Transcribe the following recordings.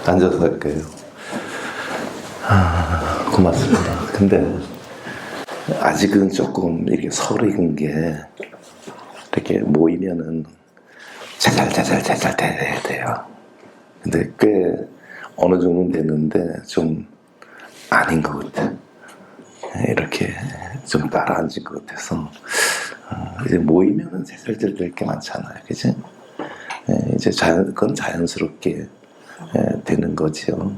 앉아서 할게요. 고맙습니다. 근데 아직은 조금 이렇게 서른 게 이렇게 모이면은 자잘자잘 돼야 돼요. 근데 꽤 어느 정도 됐는데 좀 아닌 것 같아. 이렇게 좀 따라 앉은 것 같아서 이제 모이면은 자잘자잘 될 게 많잖아요, 그지? 이제 그건 자연스럽게 되는 거지요.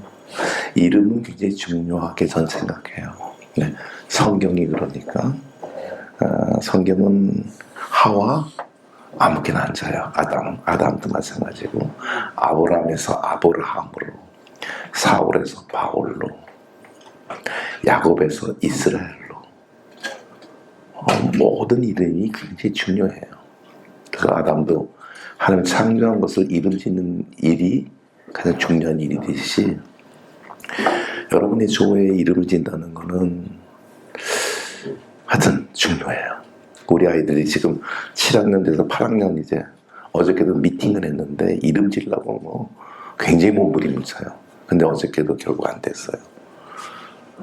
이름은 굉장히 중요하게 전 생각해요. 네, 성경이 그러니까 성경은 하와 아무렇게나 앉아요. 아담도 마찬가지고 아브라함에서 아브라함으로, 사울에서 바울로, 야곱에서 이스라엘로 모든 이름이 굉장히 중요해요. 그래서 아담도 하나님 창조한 것을 이름짓는 일이 가장 중요한 일이듯이 여러분의 조에 이름을 짓는다는 것은 하여튼 중요해요. 우리 아이들이 지금 7학년 돼서 8학년 이제 어저께도 미팅을 했는데 이름 지으려고 뭐 굉장히 몸부림쳐요. 근데 어저께도 결국 안 됐어요.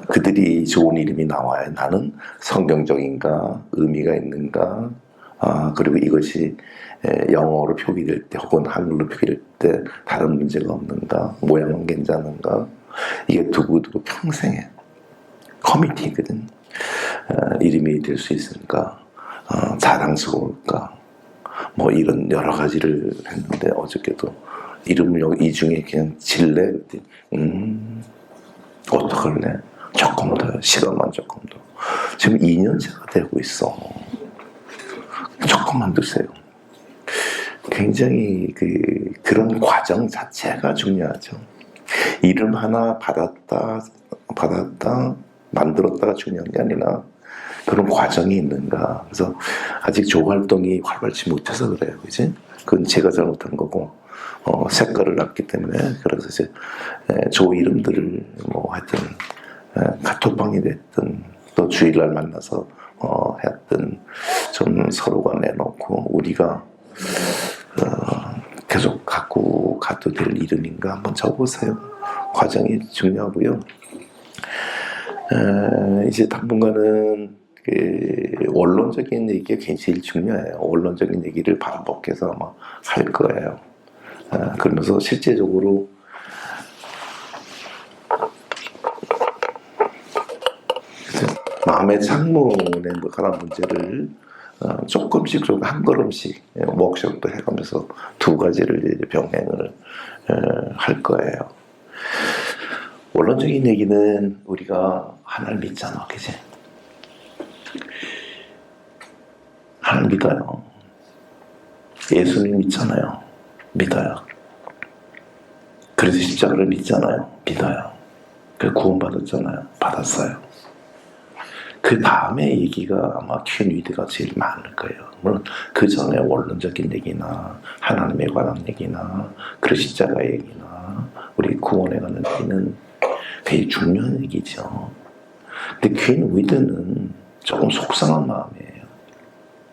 그들이 좋은 이름이 나와야 나는 성경적인가, 의미가 있는가, 그리고 이것이 영어로 표기될 때 혹은 한글로 표기될 때 다른 문제가 없는가, 모양은 괜찮은가, 이게 두고두고 평생의 커미티거든. 이름이 될 수 있으니까 자랑스러울까, 뭐 이런 여러 가지를 했는데 어저께도 이름을 이 중에 그냥 질래? 어떡할래? 조금 더, 시간만 조금 더. 지금 2년째가 되고 있어. 조금만 두세요. 굉장히 그런 과정 자체가 중요하죠. 이름 하나 받았다, 만들었다가 중요한 게 아니라 그런 과정이 있는가. 그래서 아직 조 활동이 활발치 못해서 그래요. 그지? 그건 제가 잘못한 거고, 색깔을 놨기 때문에. 그래서 이제 조 이름들을 뭐 하여튼 카톡방이 됐든 또 주일날 만나서 했든 좀 서로가 내놓고 우리가 계속 갖고 가도 될 이름인가 한번 적어보세요. 과정이 중요하고요. 이제 당분간은 원론적인 얘기가 굉장히 중요해요. 원론적인 얘기를 반복해서 아마 할 거예요. 그러면서 실제적으로 마음의 창문에 관한 문제를 조금씩 한 걸음씩 워크숍도 해가면서 두 가지를 이제 병행을 할 거예요. 원론적인 얘기는 우리가 하나님 믿잖아, 그치? 하나님 믿어요. 예수님 믿잖아요. 믿어요. 그래서 십자가를 믿잖아요. 믿어요. 그 구원받았잖아요. 받았어요. 그 다음에 얘기가 아마 큐니드가 제일 많을 거예요. 물론 그 전에 원론적인 얘기나 하나님에 관한 얘기나 그리스도자 얘기나 우리 구원에 관한 얘기는 되게 중요한 얘기죠. 근데 큐니드는 조금 속상한 마음이에요.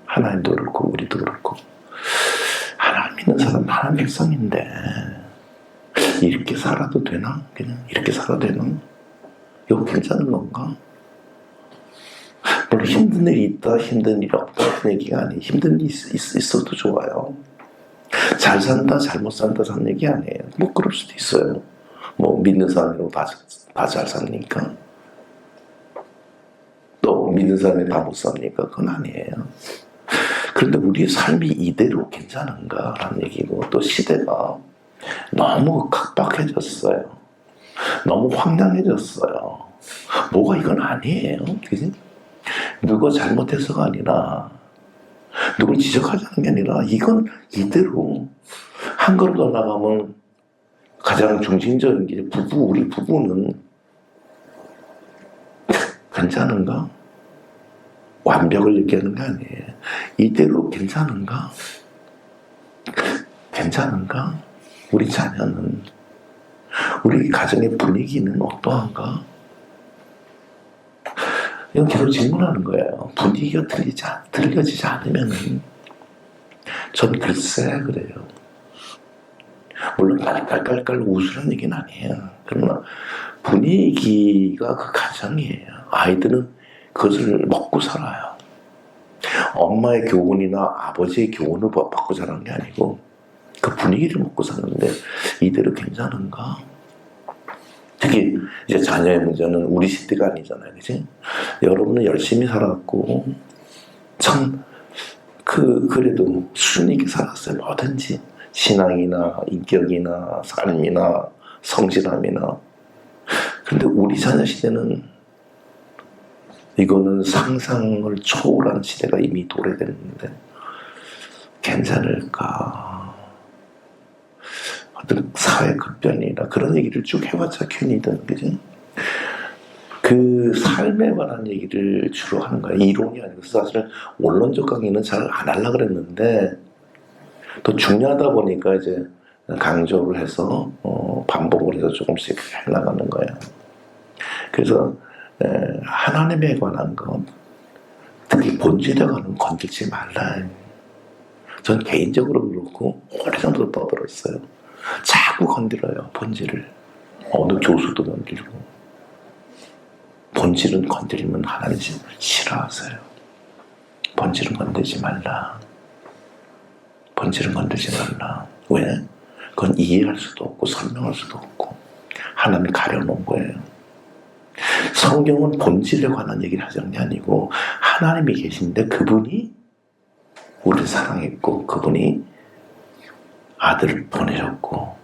하나님도 그렇고 우리도 그렇고 하나님 믿는 사람 하나님 백성인데 이렇게 살아도 되나? 그냥 이렇게 살아도 되나? 이거 괜찮은 건가? 물론 힘든 일이 있다, 힘든 일이 없다 그런 얘기가 아니에요. 힘든 일이 있어도 좋아요. 잘 산다, 잘못 산다 하는 얘기 아니에요. 뭐 그럴 수도 있어요. 뭐 믿는 사람이라고 다 잘 삽니까? 또 믿는 사람이 다 못 삽니까? 그건 아니에요. 그런데 우리의 삶이 이대로 괜찮은가 라는 얘기고, 또 시대가 너무 각박해졌어요. 너무 황량해졌어요. 뭐가 이건 아니에요. 그지? 누가 잘못해서가 아니라 누굴 지적하자는 게 아니라 이건 이대로 한 걸음 더 나가면 가장 중심적인 게 우리 부부는 괜찮은가? 완벽을 얘기하는 게 아니에요. 이대로 괜찮은가? 괜찮은가? 우리 자녀는, 우리 가정의 분위기는 어떠한가? 이건 계속 질문하는 거예요. 분위기가 들려지지 않으면은 전 글쎄 그래요. 물론 깔깔깔깔 웃으라는 얘기는 아니에요. 그러나 분위기가 그 가정이에요. 아이들은 그것을 먹고 살아요. 엄마의 교훈이나 아버지의 교훈을 받고 자란 게 아니고 그 분위기를 먹고 사는데 이대로 괜찮은가? 특히 이제 자녀의 문제는 우리 시대가 아니잖아요, 그지? 여러분은 열심히 살았고 참 그래도 수준 있게 살았어요. 뭐든지 신앙이나 인격이나 삶이나 성실함이나. 그런데 우리 자녀 시대는 이거는 상상을 초월한 시대가 이미 도래됐는데 괜찮을까? 어떤 사회 급변이나 그런 얘기를 쭉 해봤자 괜히든, 그지? 그 삶에 관한 얘기를 주로 하는 거예요. 이론이 아니고 사실은 원론적 강의는 잘 안 하려고 그랬는데 또 중요하다 보니까 이제 강조를 해서 반복을 해서 조금씩 해나가는 거예요. 그래서 하나님에 관한 것, 특히 본질에 관한 건들지 말라. 전 개인적으로 그렇고 오래전부터 떠들었어요. 자꾸 건드려요, 본질을. 어느 교수도 건들고. 본질은 건드리면 하나님 싫어하세요. 본질은 건들지 말라. 본질은 건들지 말라. 왜? 그건 이해할 수도 없고 설명할 수도 없고 하나님이 가려놓은 거예요. 성경은 본질에 관한 얘기를 하자는 게 아니고 하나님이 계신데 그분이 우리를 사랑했고 그분이 아들을 보내셨고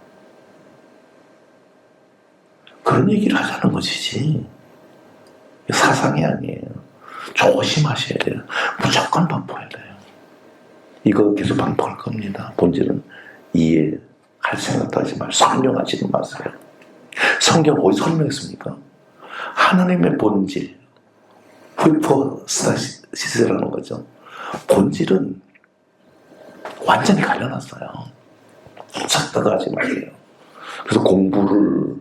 그런 얘기를 하자는 것이지 사상이 아니에요. 조심하셔야 돼요. 무조건 반복해야 돼요. 이거 계속 반복할 겁니다. 본질은 이해할 생각도 하지 말고 설명하지는 마세요. 성경 어디 설명했습니까? 하나님의 본질, 휘포스타시스라는 거죠. 본질은 완전히 가려놨어요. 찾다가 하지 마세요. 그래서 공부를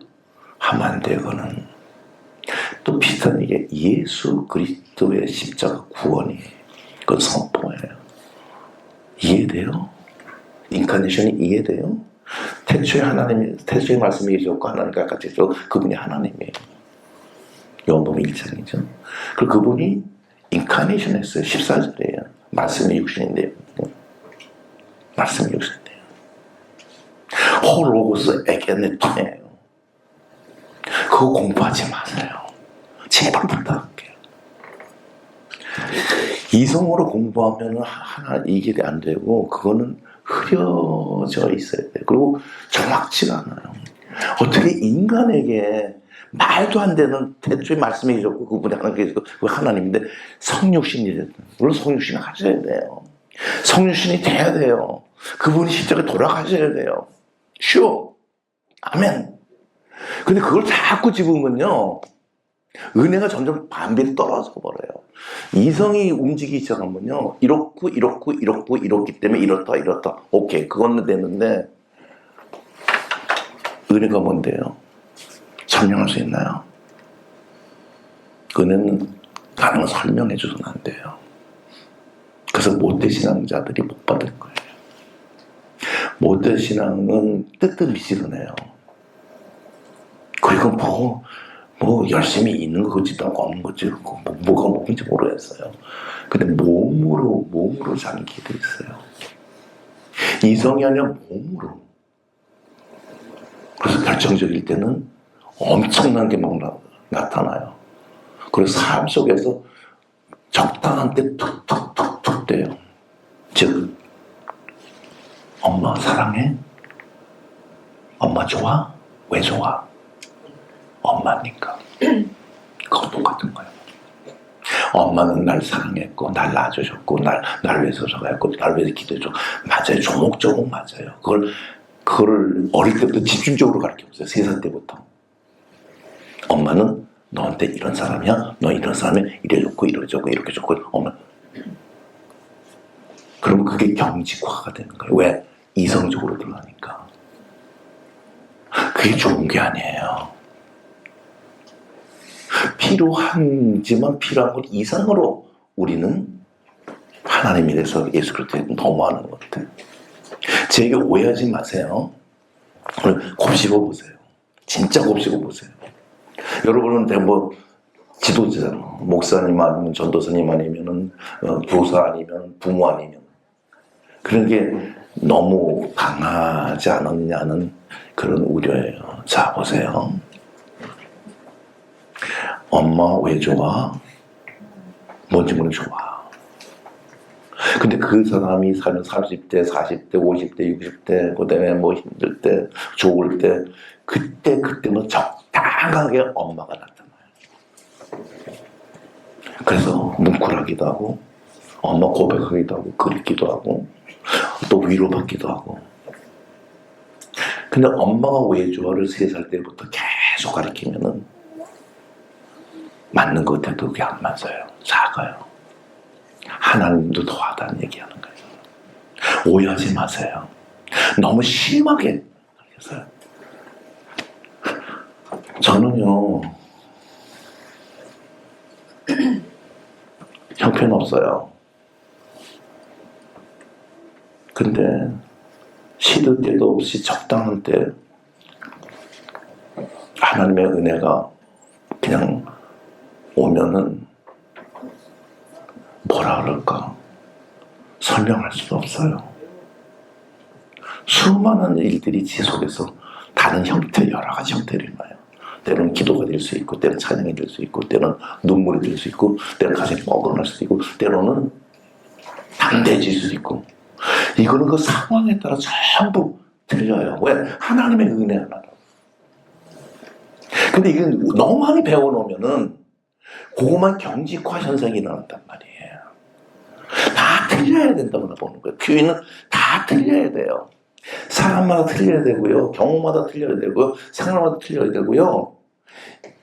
하면 안 돼요, 그거는. 또 비슷한 이게 예수 그리스도의 십자가 구원이 그건 선포예요. 이해돼요? 인카네이션이 이해돼요? 태초에 하나님이, 태초에 말씀이 계셨고 하나님과 같이 계셨고 그분이 하나님이에요. 요한복음 1장이죠. 그리고 그분이 인카네이션 했어요. 14절이에요. 말씀이 육신인데요. 말씀이 육신인데요. 홀로고스 에게네토예요. 그거 공부하지 마세요. 제발 부탁할게요. 이성으로 공부하면 하나 이게 안 되고 그거는 흐려져 있어야 돼요. 그리고 정확치가 않아요. 어떻게 인간에게 말도 안 되는 태초에 말씀해 주셨고 그분이 하나님께서 그 하나님인데 성육신이 됐다. 물론 성육신을 하셔야 돼요. 성육신이 돼야 돼요. 그분이 십자가에 돌아가셔야 돼요. 쉬워. 아멘. 근데 그걸 자꾸 집으면요 은혜가 점점 반비례 떨어져 버려요. 이성이 움직이기 시작하면요 이렇기 때문에 이렇다 오케이 그건 되는데 은혜가 뭔데요? 설명할 수 있나요? 은혜는 다른 걸 설명해 줘서는 안 돼요. 그래서 못된 신앙자들이 못 받은 거예요. 못된 신앙은 뜨뜻미지근해요. 그리고 뭐 열심히 있는 거지도 않고 없는 거지 뭐가 뭔지 모르겠어요. 근데 몸으로 잠기돼 있어요. 이성이 아니라 몸으로. 그래서 결정적일 때는 엄청난 게 막 나타나요. 그래서 삶 속에서 적당한 때 툭툭툭툭 돼요. 즉 엄마 사랑해? 엄마 좋아? 왜 좋아? 엄마니까. 그거 똑같은 거예요. 엄마는 날 사랑했고 날 낳아주셨고 날 위해서 저가했고 날 위해서 기도해줘. 맞아요. 조목조목 맞아요. 그걸 어릴 때부터 집중적으로 가르쳐줬어요. 3살 때부터. 엄마는 너한테 이런 사람이야. 너 이런 사람이야. 이래 좋고 이래 좋고 이렇게 좋고 엄마. 그러면 그게 경직화가 되는 거예요. 왜? 이성적으로 들어가니까. 그게 좋은 게 아니에요. 필요한지만 필요한 것 이상으로 우리는 하나님에 대해서 예수 그리스도에 너무하는 것 같아요. 제게 오해하지 마세요. 곱씹어 보세요. 진짜 곱씹어 보세요. 여러분은 뭐 지도자잖아. 목사님 아니면 전도사님 아니면은 교사 아니면 부모 아니면 그런 게 너무 강하지 않았냐는 그런 우려예요. 자 보세요. 엄마 왜 좋아? 뭔지 모르면 좋아. 근데 그 사람이 사는 30대, 40대, 50대, 60대, 그 다음에 뭐 힘들 때, 좋을 때, 그때는 적당하게 엄마가 나타나요. 그래서 뭉클하기도 하고, 엄마 고백하기도 하고, 그립기도 하고, 또 위로받기도 하고. 근데 엄마가 왜 좋아를 3살 때부터 계속 가르치면은, 맞는 것 같아도 그게 안 맞아요. 작아요. 하나님도 더하다는 얘기하는 거예요. 오해하지 마세요. 너무 심하게 그래서 저는요 형편없어요. 근데 시도 때도 없이 적당한 때 하나님의 은혜가 그냥 오면은 뭐라 그럴까 설명할 수가 없어요. 수많은 일들이 지속해서 다른 형태, 여러 가지 형태를 봐요. 때로는 기도가 될 수 있고, 때로는 찬양이 될 수 있고, 때로는 눈물이 될 수 있고, 때로는 가슴이 뻐근할 수도 있고, 때로는 담대해질 수도 있고. 이거는 그 상황에 따라 전부 틀려요. 왜? 하나님의 은혜 하나로. 근데 이건 너무 많이 배워놓으면은 그것만 경직화 현상이 일어난단 말이에요. 다 틀려야 된다고 보는 거예요. 교회는 다 틀려야 돼요. 사람마다 틀려야 되고요. 경우마다 틀려야 되고요. 상황마다 틀려야 되고요.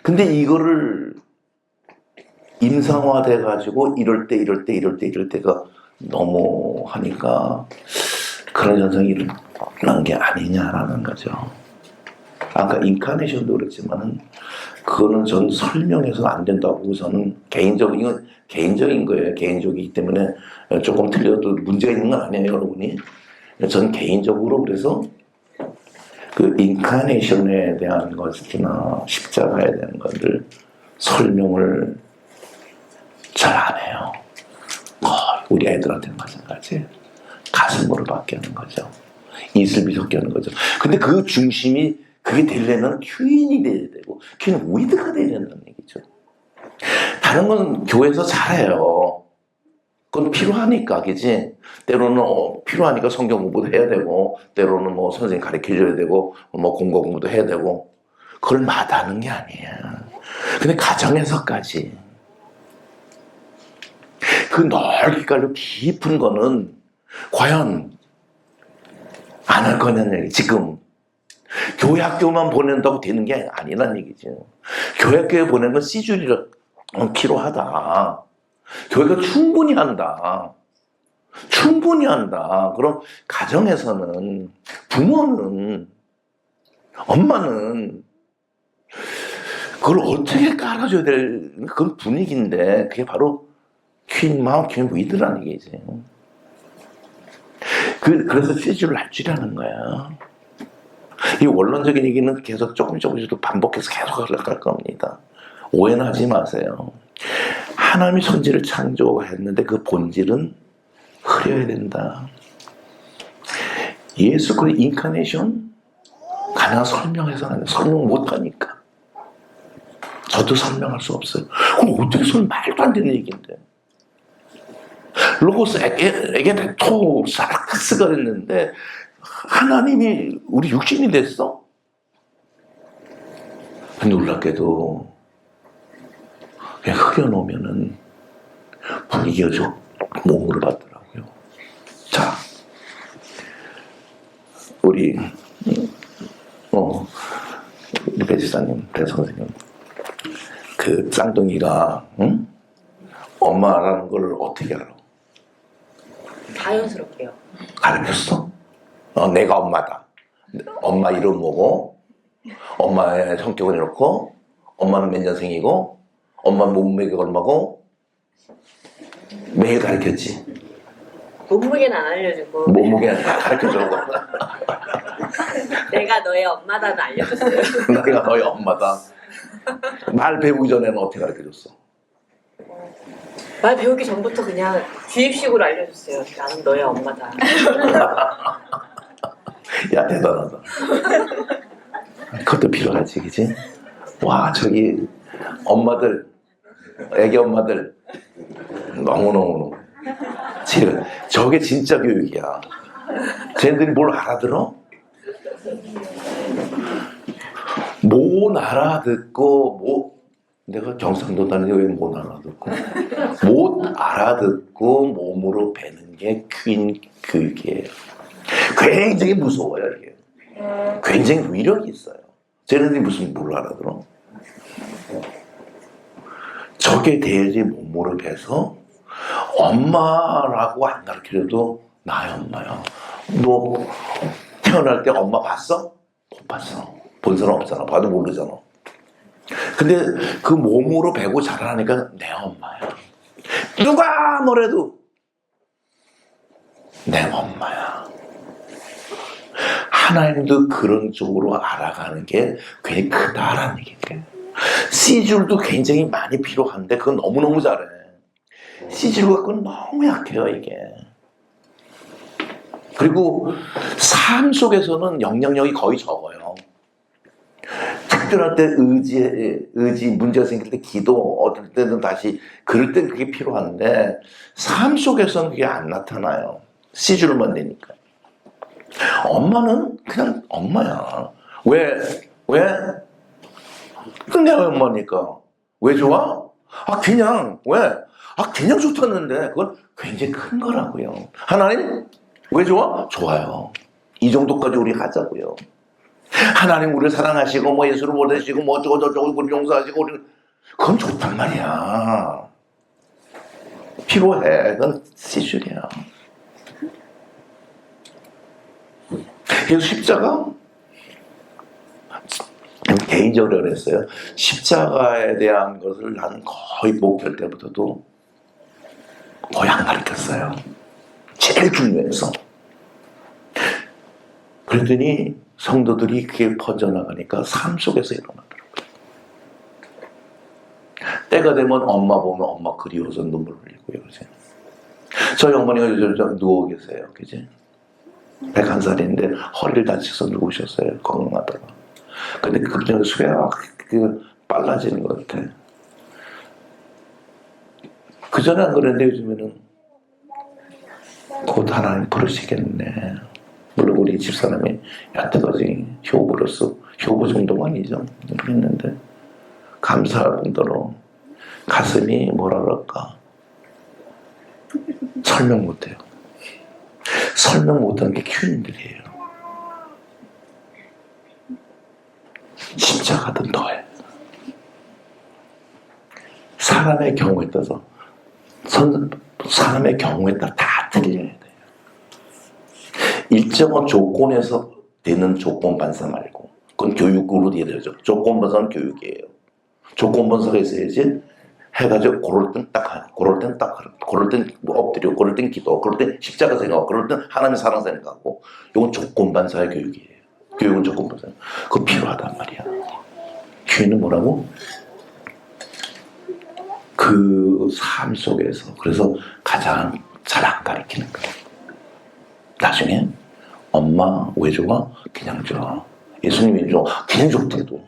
근데 이거를 임상화돼가지고 이럴 때가 너무 하니까 그런 현상이 일어난 게 아니냐라는 거죠. 아까 인카네이션도 그랬지만은 그거는 전 설명해서는 안 된다고 저는 이건 개인적인 거예요. 개인적이기 때문에 조금 틀려도 문제가 있는 건 아니에요, 여러분이. 전 개인적으로 그래서 그 인카네이션에 대한 것이나 십자가에 대한 것들 설명을 잘 안 해요. 우리 애들한테는 마찬가지. 가슴으로 받게 하는 거죠. 이슬 비속게 하는 거죠. 근데 그 중심이 그게 되려면 큐인이 돼야 되고 큐인 위드가 되려는 얘기죠. 다른 건 교회에서 잘해요. 그건 필요하니까, 그지? 때로는 필요하니까 성경 공부도 해야 되고, 때로는 뭐 선생님 가르쳐줘야 되고, 뭐 공과 공부도 해야 되고, 그걸 마다하는 게 아니에요. 근데 가정에서까지 그 넓기깔로 깊은 거는 과연 안 할 거냐는 얘기. 지금 교회 학교만 보낸다고 되는 게 아니란 얘기죠. 교회 학교에 보내는 건 C줄이라 필요하다. 교회가 충분히 한다. 그럼 가정에서는 부모는 엄마는 그걸 어떻게 깔아줘야 될 그런 분위기인데 그게 바로 퀸 마음 퀸 위드라는 얘기지. 그래서 C줄을 할 줄이라는 거야. 이 원론적인 얘기는 계속 조금씩 반복해서 계속 갈 겁니다. 오해는 하지 마세요. 하나님이 천지를 창조했는데 그 본질은 흐려야 된다. 예수 그리스도 인카네이션 가능한 설명해서 안 돼. 설명 못하니까. 저도 설명할 수 없어요. 그럼 어떻게 말도 안 되는 얘기인데. 로고스 에게네토 사르카스가 됐는데 하나님이 우리 육신이 됐어? 놀랍게도 그냥 흐려놓으면은 분위기가 좀 몸으로 받더라고요. 자, 우리 배지사님, 배선생님, 그 쌍둥이가 엄마라는 걸 어떻게 알아? 자연스럽게요. 가르쳤어? 내가 엄마다. 엄마 이름 뭐고, 엄마의 성격은 이렇고, 엄마는 몇 년생이고, 엄마 몸무게가 얼마고, 매일 가르쳤지. 몸무게는 안 알려주고. 몸무게는 다 가르쳐줘. 내가 너의 엄마다는 알려줬어요. 내가 너의 엄마다. 말 배우기 전에는 어떻게 가르쳐줬어? 말 배우기 전부터 그냥 주입식으로 알려줬어요. 나는 너의 엄마다. 야, 대단하다. 그것도 필요하지, 그지? 와, 저기 엄마들, 애기 엄마들 너무너무 저게 진짜 교육이야. 쟤네들이 뭘 알아들어? 못 알아듣고 내가 경상도 다니는데 왜 못 알아듣고 못 알아듣고 몸으로 배는 게 퀸 교육이에요. 굉장히 무서워요. 이게 굉장히 위력이 있어요. 쟤네들이 무슨 뭘 알아들어? 저게 돼야지 몸으로 배서 엄마라고 안 가르쳐줘도 나의 엄마야. 너 태어날 때 엄마 봤어? 못 봤어. 본 사람 없잖아. 봐도 모르잖아. 근데 그 몸으로 배고 자라니까 내 엄마야. 누가 뭐래도 내 엄마야. 하나님도 그런 쪽으로 알아가는 게 굉장히 크다라는 얘기예요. C줄도 굉장히 많이 필요한데 그건 너무너무 잘해. C줄 갖고는 너무 약해요, 이게. 그리고 삶 속에서는 영향력이 거의 적어요. 특별할 때 의지, 문제가 생길 때 기도, 어떨 때는 다시, 그럴 때 그게 필요한데, 삶 속에서는 그게 안 나타나요. C줄만 되니까. 엄마는 그냥 엄마야. 왜? 내 엄마니까. 왜 좋아? 그냥, 왜? 그냥 좋다는데, 그건 굉장히 큰 거라고요. 하나님, 왜 좋아? 좋아요. 이 정도까지 우리 하자고요. 하나님 우리를 사랑하시고, 예수를 보내시고, 어쩌고, 우리 용서하시고, 그건 좋단 말이야. 필요해. 그건 C줄이야. 그래서 십자가? 개인적으로 그랬어요. 십자가에 대한 것을 나는 거의 목표 때부터도 거의 안 가르쳤어요. 제일 중요해서. 그랬더니 성도들이 그게 퍼져나가니까 삶 속에서 일어나더라고요. 때가 되면 엄마 보면 엄마 그리워서 눈물 흘리고요. 그러세요. 저희 어머니가 요즘 누워 계세요. 그지? 101살인데 허리를 다쳐서 누우셨어요. 건강하다가. 근데 급전에 수혜가 빨라지는 것 같아. 그전에 안 그랬는데 요즘에는 곧 하나님 부르시겠네. 물론 우리 집사람이 여태까지 효부 정도가 아니죠. 그랬는데 감사할 뿐더러 가슴이 뭐라 그럴까 설명 못해요. 설명 못하는 게 큐인들이에요. 십자가든 더해. 사람의 경우에 따라서 사람의 경우에 따라 다 틀려야 돼요. 일정한 조건에서 되는 조건 반사 말고 그건 교육으로 되죠. 조건 반사는 교육이에요. 조건 반사가 있어야지 해가지고 고를 땐 딱 하고 고를 땐 딱 하고 고를 땐 엎드려 고를 땐 기도 고를 땐 십자가 생각하고 고를 땐 하나님의 사랑 생각하고 이건 조건 반사의 교육이에요. 교육은 조건 반사. 그거 필요하단 말이야. 교육은 뭐라고? 그 삶 속에서 그래서 가장 잘 안 가르치는 거예요. 나중에 엄마 왜 좋아? 그냥 좋아. 예수님이 좋아. 그냥 좋대도.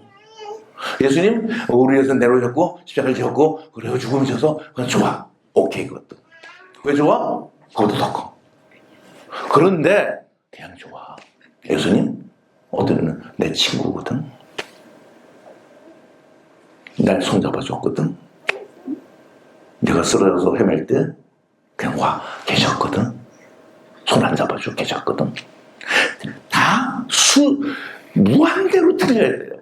예수님 우리 위해서 내려오셨고 십자가를 지었고 그리고 죽음을 져서 그냥 좋아. 오케이 그것도. 왜 좋아? 그것도 더 커. 그런데 그냥 좋아. 예수님 어떤 내 친구거든. 날 손잡아줬거든. 내가 쓰러져서 헤맬 때 그냥 와 계셨거든. 손 안 잡아주고 계셨거든. 다 무한대로 틀려야 돼요.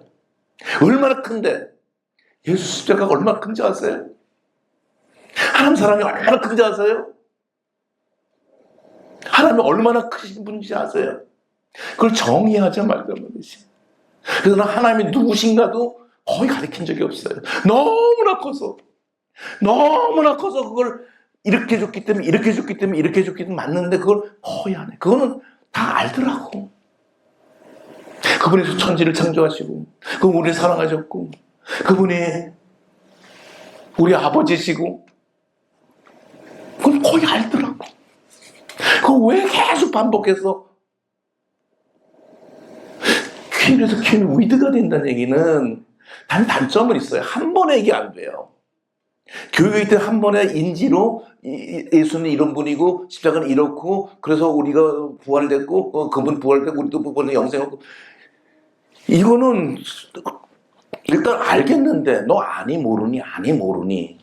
얼마나 큰데 예수 십자가가 얼마나 큰지 아세요? 하나님 사랑이 얼마나 큰지 아세요? 하나님이 얼마나 크신 분인지 아세요? 그걸 정의하자 말자마자. 그래서 난 하나님이 누구신가도 거의 가르친 적이 없어요. 너무나 커서 그걸 이렇게 줬기 때문에 이렇게 줬기 때문에 맞는데 그걸 거의 안 해. 그거는 다 알더라고. 그분이 천지를 창조하시고, 그분이 우리를 사랑하셨고, 그분이 우리 아버지시고, 그걸 거의 알더라고. 그걸 왜 계속 반복해서 퀸에서 퀸 위드가 된다는 얘기는 단점은 있어요. 한 번에 얘기 안 돼요. 교육일 때 한 번의 인지로 예수는 이런 분이고 십자가는 이렇고 그래서 우리가 부활됐고 그분 부활되고 우리도 그분은 영생하고, 이거는 일단 알겠는데 너 아니 모르니.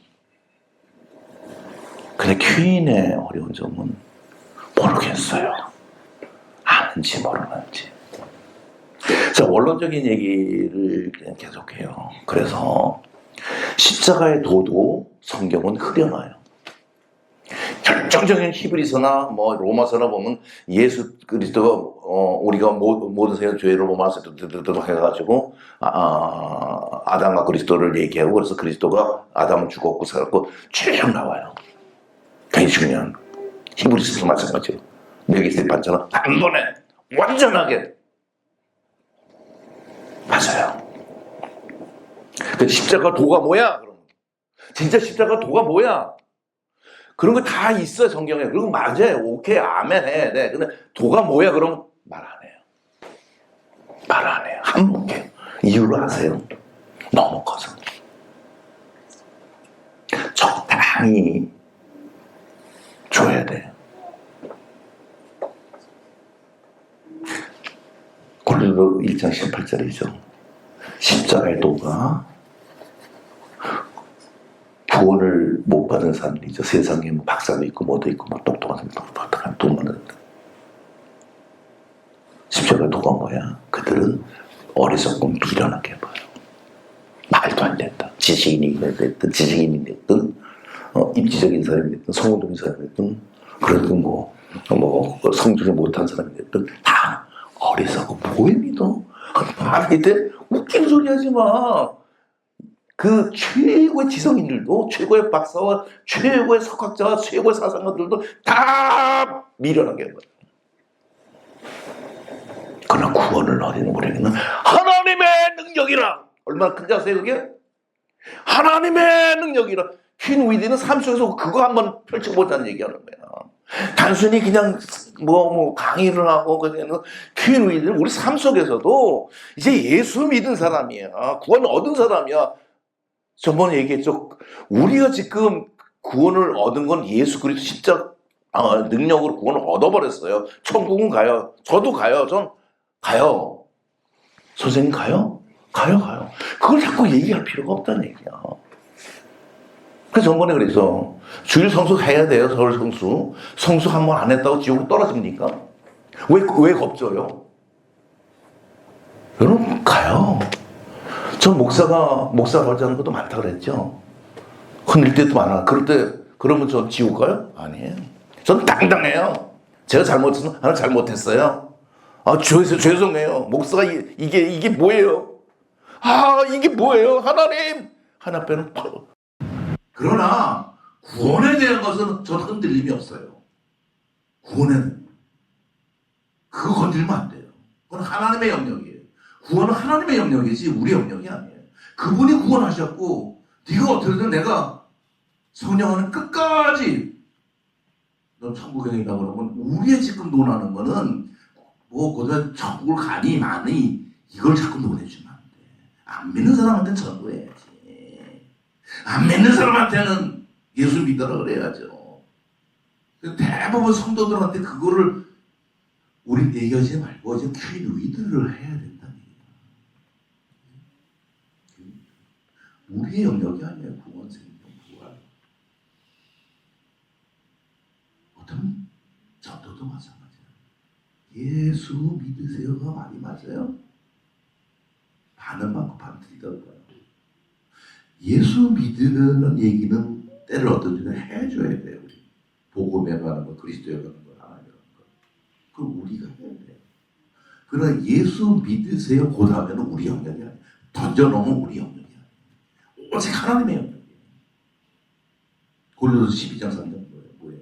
근데 퀸의 어려운 점은 모르겠어요. 아는지 모르는지. 자, 원론적인 얘기를 그냥 계속해요. 그래서 십자가의 도도 성경은 흐려놔요. 결정적인 히브리서나 뭐 로마서나 보면 예수 그리스도가 우리가 모든 세상 죄를 로마서 해가지고 아담과 그리스도를 얘기하고, 그래서 그리스도가 아담은 죽었고 살았고 쭉 나와요. 굉장히 중요한 히브리서도 마찬가지로 멜기세덱 반차는 한 번에 완전하게 맞아요. 근데 십자가 도가 뭐야? 그럼 진짜 십자가 도가 뭐야? 그런 거 다 있어 성경에. 그리고 맞아요. 오케이, 아멘 해. 네. 근데 도가 뭐야? 그럼 말 안 해요. 말 안 해요. 한복해요. 이유를 아세요? 너무 커서. 적당히 줘야 돼요. 고린도 1장 18절이죠. 십자가의 도가 구원을 못 받은 사람들이죠. 세상에 뭐 박사도 있고 뭐도 있고 뭐 똑똑한 사람 돈 많은 사람. 십자가의 도가 뭐야? 그들은 어리석고 미련하게 봐요. 말도 안 된다. 지식인이 됐든 지식인이 됐든 입지적인 사람이 됐든 성공적인 사람이 됐든 그래도 뭐 성적이 못한 사람이 됐든 다 어리석고 뭘 믿어? 말이 돼? 웃긴 소리 하지 마. 그 최고의 지성인들도, 최고의 박사와 최고의 석학자와 최고의 사상가들도 다 미련하게 한 거예요. 그러나 구원을 얻은 우리에게는 하나님의 능력이라. 얼마나 큰지 아세요 그게? 하나님의 능력이라. 퀸 위드는 삶 속에서 그거 한번 펼쳐보자는 얘기하는 거야. 단순히 그냥 강의를 하고 그냥 퀸 위드는 우리 삶 속에서도 이제 예수 믿은 사람이야. 구원 얻은 사람이야. 저번에 얘기했죠. 우리가 지금 구원을 얻은 건 예수 그리스도 십자가 능력으로 구원을 얻어버렸어요. 천국은 가요. 저도 가요. 전 가요. 선생님 가요? 가요. 그걸 자꾸 얘기할 필요가 없다는 얘기야. 그래서 저번에 그래서 주일 성수 해야 돼요. 서울 성수. 성수 한 번 안 했다고 지옥으로 떨어집니까? 왜 겁줘요? 여러분 가요. 전 목사 벌자는 것도 많다 그랬죠. 흔들 때도 많아. 그러면 전 지옥 가요? 아니에요. 전 당당해요. 제가 잘못했으면 하나 잘못했어요. 죄송해요. 목사가 이게 뭐예요? 이게 뭐예요? 하나님 하나 빼는. 그러나 구원에 대한 것은 저는 흔들림이 없어요. 구원은 그거 건들면 안 돼요. 그건 하나님의 영역이에요. 구원은 하나님의 영역이지 우리 영역이 아니에요. 그분이 구원하셨고 네가 어떻게든 내가 성령은 끝까지 넌 천국에 있다고 그러면 우리의 지금 논하는 거는 그들 천국을 가니 마니 이걸 자꾸 논해주면 안 돼. 안 믿는 사람한테는 전도해야지. 안 믿는 사람한테는 예수 믿으라 그래야죠. 대부분 성도들한테 그거를 우리 얘기하지 말고 지금 퀸 위드를 해야 된다는 얘기야. 우리의 영역이 아니에요. 구원, 생명, 부활. 어떤 전도도 마찬가지야. 예수 믿으세요가 말이 맞아요? 반은 맞고 반 틀리더라고요. 예수 믿으라는 얘기는 때를 어떤 때는 해줘야 돼요. 우리. 복음에 가는 거, 그리스도에 가는 거, 하나님에 가는 거. 그걸 우리가 해야 돼요. 그러나 예수 믿으세요 고다음에는 우리 영역이 아니에요. 던져놓으면 우리 영역이 아니에요. 오직 하나님의 영역이에요. 고린도서 12장 3장 뭐예요?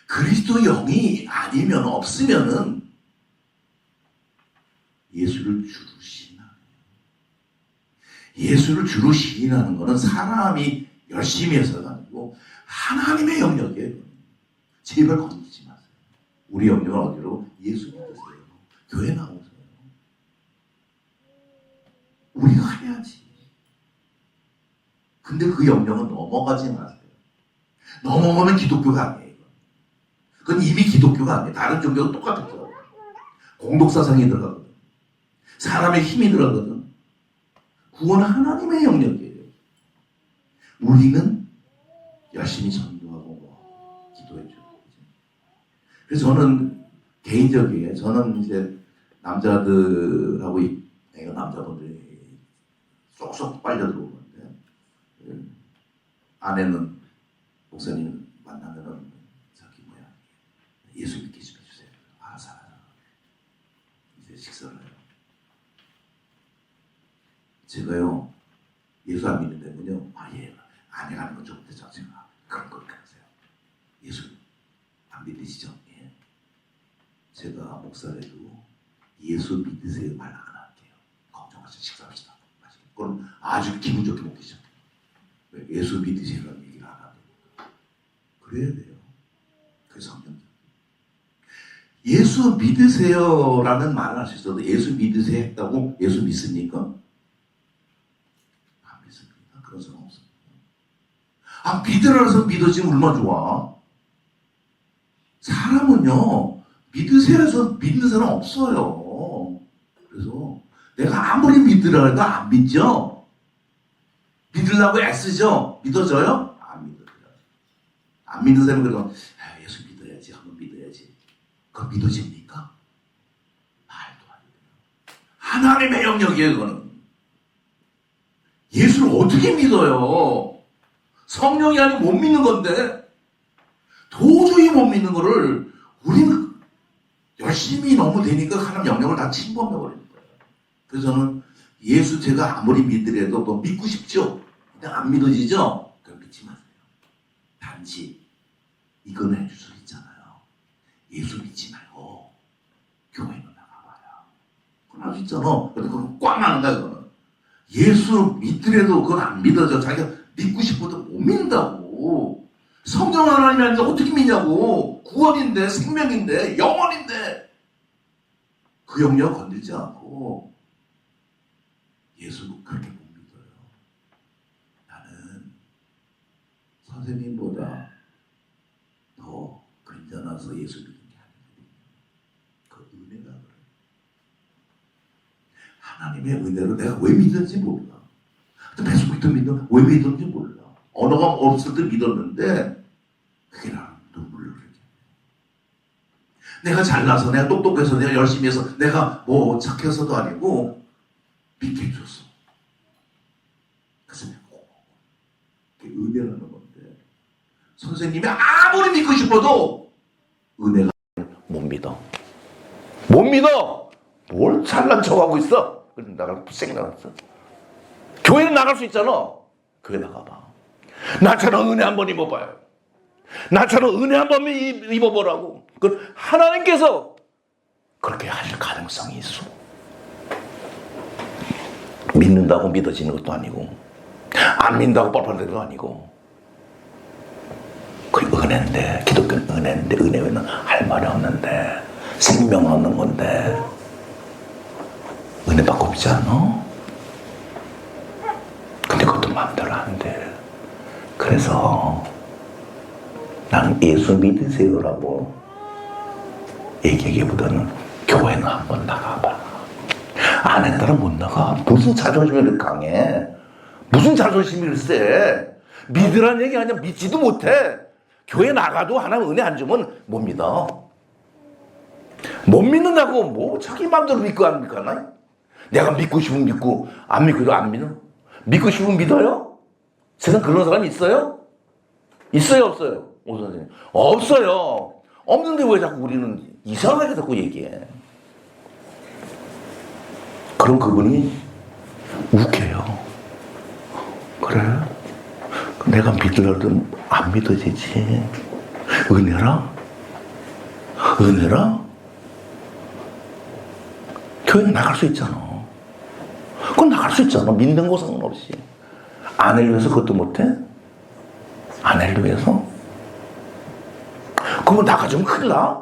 그리스도 영이 아니면 없으면은 예수를 주로 시인하는 거예요. 예수를 주로 시인하는 것은 사람이 열심히 해서가 아니고 하나님의 영역이에요. 제발 건드리지 마세요. 우리 영역은 어디로? 예수 믿으세요. 교회 나오세요. 우리가 해야지. 근데 그 영역은 넘어가지 마세요. 넘어가면 기독교가 아니에요. 그건 이미 기독교가 아니에요. 다른 종교도 똑같아요. 공독사상이 들어가거든. 사람의 힘이 들어가거든. 구원은 하나님의 영역이에요. 우리는 열심히 전도하고 뭐 기도해주고. 그래서 저는 개인적이에요. 저는 이제 남자들하고 남자분들이 쏙쏙 빨려 들어오는데 아내는 목사님 만나면은 저기 뭐야 예수 믿게 좀 해주세요. 알아서 이제 식사를 해요. 제가요 예수 안 믿는다면요 예 아내가 하는 건 좋은데 제가 그런 걸 하세요. 예수 안 믿으시죠? 예. 제가 목사라도 예수 믿으세요 말 안 할게요. 걱정하셔서 식사합시다. 그럼 아주 기분 좋게 먹기죠. 예수 믿으시라는 얘기를 안 하고 그래야 돼요. 그래서 성경 예수 믿으세요라는 말을 할 수 있어도 예수 믿으세요 했다고 예수 믿습니까? 안 믿습니다. 그런 사람 없습니다. 믿으라서 믿어지면 얼마나 좋아. 사람은요 믿으세요 해서 믿는 사람 없어요. 그래서 내가 아무리 믿으라 해도 안 믿죠? 믿으려고 애쓰죠? 믿어져요? 안 믿어요. 안 믿는 사람은 그러면 예수 믿어야지. 한번 믿어야지. 그거 믿어집니까? 말도 안 돼요. 하나님의 영역이에요. 그거는. 예수를 어떻게 믿어요? 성령이 아니면 못 믿는 건데 도저히 못 믿는 거를 우리는 열심히 너무 되니까 하나님 영역을 다 침범해버리는 거예요. 그래서 저는 예수 제가 아무리 믿으래도 뭐 믿고 싶죠? 근데 안 믿어지죠? 그럼 믿지 마세요. 단지 이거는 해줄 수 있잖아요. 예수 믿지 말고 교회는 나가봐요. 그건 할 수 있잖아. 근데 그건 꽉 나는 거야. 그거는. 예수 믿더라도 그건 안 믿어져. 자기가 믿고 싶어도 못 믿는다고. 성령 하나님이 아닌데 어떻게 믿냐고. 구원인데 생명인데 영원인데 그 영역 건들지 않고 예수 그렇게 못 믿어요. 나는 선생님보다 더 괜찮아서 예수 믿는 게 아니거든요. 그 은혜가 그래요. 하나님의 은혜로 내가 왜 믿는지 몰라. 배수부터 믿는 왜 믿는지 몰라. 언어가 없을 때 믿었는데 그게 나는 눈물을 흘리게. 내가 잘나서 내가 똑똑해서 내가 열심히 해서 내가 뭐 착해서도 아니고 믿게 해줬어. 그래서 내가 그게 은혜라는 건데 선생님이 아무리 믿고 싶어도 은혜가 못 믿어. 못 믿어. 뭘 잘난 척하고 있어. 그래서 나가 쌩 나갔어. 교회는 나갈 수 있잖아. 교회 나가봐. 나처럼 은혜 한번 입어봐요. 나처럼 은혜 한번 입어보라고. 그 하나님께서 그렇게 할 가능성이 있어. 믿는다고 믿어지는 것도 아니고 안 믿는다고 뻔뻔한 것도 아니고 그 은혜인데 기독교는 은혜인데 은혜 외에는 할 말이 없는데 생명 얻는 건데 은혜 받고 있지 않아? 근데 그것도 마음대로 안 돼. 그래서 나는 예수 믿으세요라고 얘기하기보다는 교회는 한번 나가봐. 안 했다라 못 나가. 무슨 자존심이 이렇게 강해? 무슨 자존심이 세? 믿으라는 얘기 아니야. 믿지도 못해. 교회 나가도 하나님 은혜 안 주면 못 믿어. 못 믿는다고 뭐 자기 마음대로 믿고 안 믿고 하나? 내가 믿고 싶으면 믿고 안 믿고도 안 믿어? 믿고 싶으면 믿어요? 세상 그런 사람이 있어요? 있어요 없어요? 오 선생님 없어요. 없는데 왜 자꾸 우리는 이상하게 자꾸 얘기해? 그럼 그분이 웃겨요. 그래? 내가 믿으려도 안 믿어지지. 은혜라? 은혜라? 교회 나갈 수 있잖아. 그건 나갈 수 있잖아. 믿는 거 상관없이. 아내를 위해서 그것도 못해? 아내를 위해서? 그러면 나가주면 큰일 나?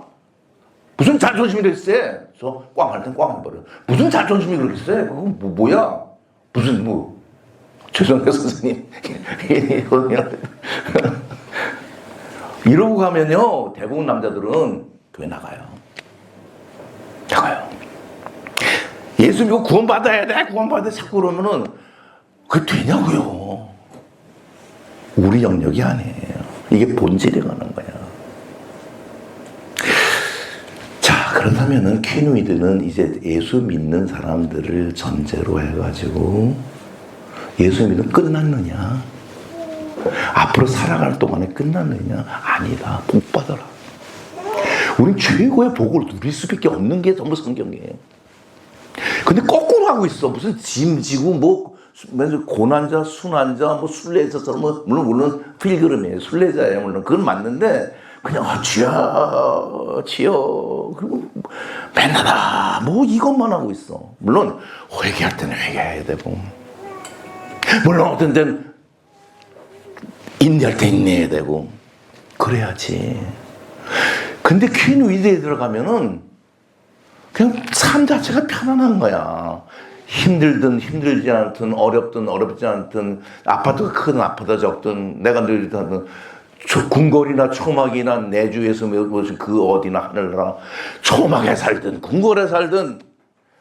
무슨 자존심이 그렇게 세? 저 꽝할 땐 꽝 해버려. 무슨 자존심이 그렇게 세? 그건 뭐야? 무슨 죄송해요 선생님. 이러고 가면요 대부분 남자들은 교회 나가요. 예수 믿고 구원받아야 돼 구원받아야 돼 자꾸 그러면은 그게 되냐고요. 우리 영역이 아니에요. 이게 본질에 관한 거야. 자 그렇다면은 퀸위드는 이제 예수 믿는 사람들을 전제로 해가지고 예수 믿으면 끝났느냐? 앞으로 살아갈 동안에 끝났느냐? 아니다. 복 받아라. 우린 최고의 복을 누릴 수밖에 없는 게 전부 성경이에요. 근데 거꾸로 하고 있어. 무슨 짐지고 맨날 고난자, 순환자, 순례자처럼 물론 필그름이에요. 순례자예요. 물론 그건 맞는데 그냥 주여 그리고 맨날 이것만 하고 있어. 물론 회개할 때는 회개해야 되고 물론 어떤 데는 인내할 때 인내해야 되고 그래야지. 근데 퀸위드에 들어가면은 그냥 삶 자체가 편안한 거야. 힘들든 힘들지 않든 어렵든 어렵지 않든 아파트가 크든 아파트가 적든 내가 늘 하는 궁궐이나 초막이나 내주에서 무슨 그 어디나 하늘나라 초막에 살든 궁궐에 살든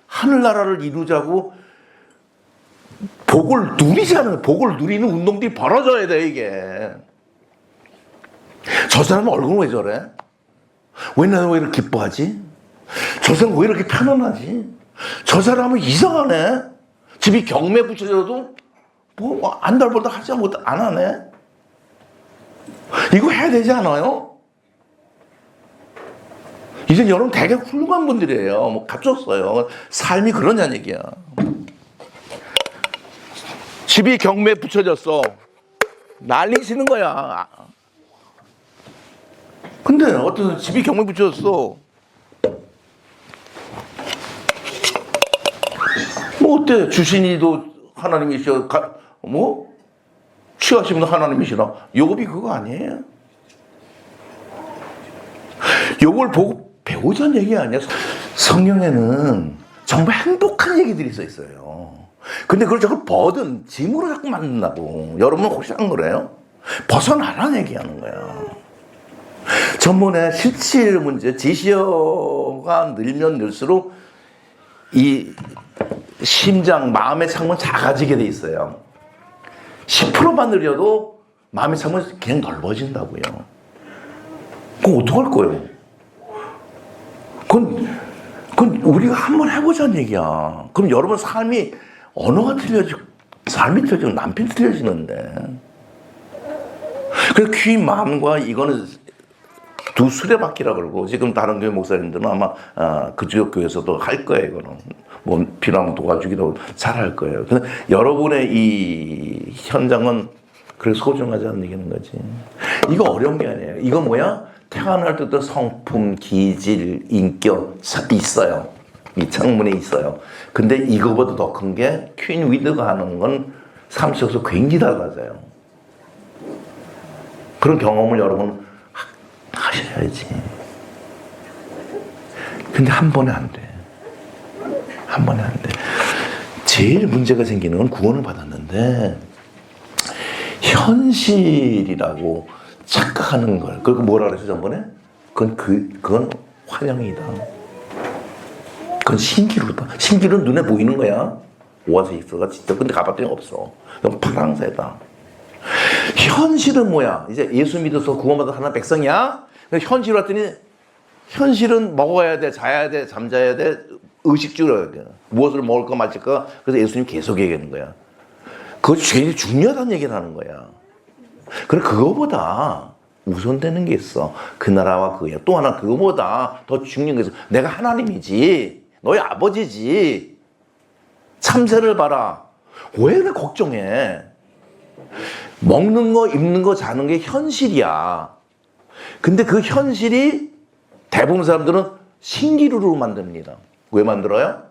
하늘나라를 이루자고 복을 누리자는 복을 누리는 운동들이 벌어져야 돼 이게. 저 사람은 얼굴은 왜 저래? 왜 나는 왜 이렇게 기뻐하지? 저 사람은 왜 이렇게 편안하지? 저 사람은 이상하네. 집이 경매 붙여져도 한 달보다 하지 안 하네. 이거 해야 되지 않아요? 이제 여러분 되게 훌륭한 분들이에요. 갖췄어요. 삶이 그러냐는 얘기야. 집이 경매에 붙여졌어. 난리치는 거야. 근데 어떤 집이 경매에 붙여졌어. 어때? 주신이도 하나님이시여, 취하신 분 하나님이시라. 요겁이 그거 아니에요? 요걸 보고 배우자는 얘기 아니야. 성경에는 정말 행복한 얘기들이 써 있어요. 근데 그걸 자꾸 버든, 짐으로 자꾸 만든다고. 여러분은 혹시 안 그래요? 벗어나라는 얘기하는 거야. 전번에 실질 문제, 지시어가 늘면 늘수록 이 심장, 마음의 창문 작아지게 돼 있어요. 10%만 늘려도 마음의 창문이 그냥 넓어진다고요. 그럼 어떡할 거예요? 그건 우리가 한번 해보자는 얘기야. 그럼 여러분 삶이 언어가 틀려지고 삶이 틀려지고 남편이 틀려지는데. 그래서 귀 마음과 이거는 두 수레바퀴라 그러고 지금 다른 교회 목사님들은 아마 그쪽 교회에서도 할 거예요. 이거는 필요하면 도와주기도 잘할 거예요. 근데 여러분의 이 현장은 그래서 소중하지 않는 거지. 이거 어려운 게 아니에요. 이거 뭐야? 태어날 때부터 성품, 기질, 인격 있어요. 이 창문에 있어요. 근데 이거보다 더 큰 게 퀸위드가 하는 건 삶 속에서 굉장히 달라져요. 그런 경험을 여러분 하셔야지. 근데 한 번에 안 돼. 한 번에 안 돼. 제일 문제가 생기는 건 구원을 받았는데 현실이라고 착각하는 걸. 그거 뭐라 그랬어 전번에? 그건 환영이다. 그건 신기루다. 신기루는 눈에 보이는 거야. 오아시스가 진짜. 근데 가봤더니 없어. 그건 파랑새다. 현실은 뭐야? 이제 예수 믿어서 구원받은 하나님 백성이야? 현실 왔더니 현실은 먹어야 돼, 자야 돼, 잠자야 돼, 의식주로 돼. 무엇을 먹을까 마실까? 그래서 예수님 계속 얘기하는 거야. 그것이 제일 중요하다는 얘기를 하는 거야. 그래 그거보다 우선되는 게 있어. 그 나라와 그의 또 하나 그거보다 더 중요한 게 있어. 내가 하나님이지, 너희 아버지지. 참새를 봐라. 왜 그래 걱정해? 먹는 거, 입는 거, 자는 게 현실이야. 근데 그 현실이 대부분 사람들은 신기루로 만듭니다. 왜 만들어요?